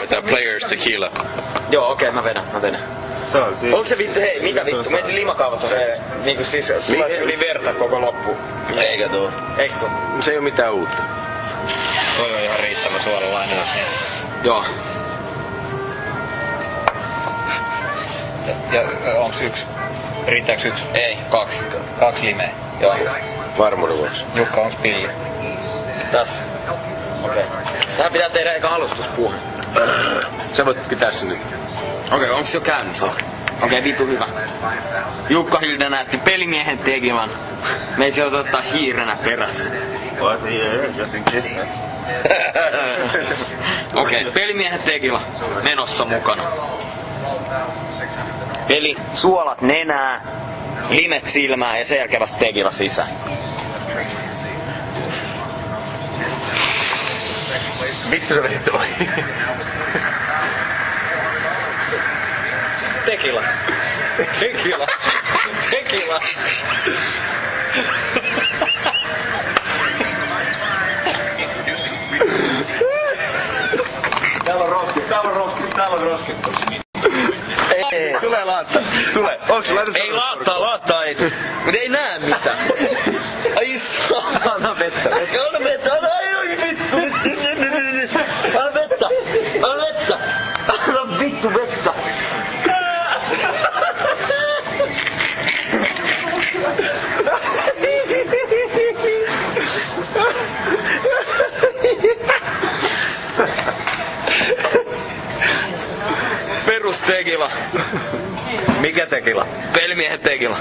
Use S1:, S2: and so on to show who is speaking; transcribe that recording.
S1: Tää Players Tequila.
S2: Joo, okei, mä vedän.
S3: Se on siinä.
S2: Onko se vittu, hei, mitä vittu? Meidän limakaavat on niinku siis sulla yli verta koko loppu.
S1: Eikä tuu.
S2: Eiks tuu?
S1: Se ei oo mitään uutta.
S4: Toi on ihan riittävä suolalainen.
S2: Joo.
S4: Ja onks yks? Riittääks yks?
S2: Ei, 2.
S4: 2 limeä.
S2: Joo.
S1: Varmuuden vuoksi.
S4: Jukka, onks pilli?
S2: Tässä. Okei. Tähän pitää tehdä eka alustuspuhe.
S1: Sä voit pitää sen nyt.
S2: Okei, onks jo käynnissä? Okei, vitu hyvä. Jukka Hilda näytti pelimiehen tekivan. Meitä joutuu ottaa hiirenä perässä. Okei, pelimiehen tekila menossa mukana. Eli suolat nenää, limet silmää ja sen jälkeen vasta tekila sisään.
S1: Vittu se veti toi.
S2: Tekila.
S1: Täällä on roskis.
S2: Ei.
S1: Tulee laatta. Tule. Onks sulla edes?
S2: Ei laattaa ei. Mut ei näe mitään. Ai saatana vettä. Anna vettä, ai vittu. Anna vettä. Anna vittu vettä. Perus tekila.
S1: Mikä tekila?
S2: Pelimiehen tekila.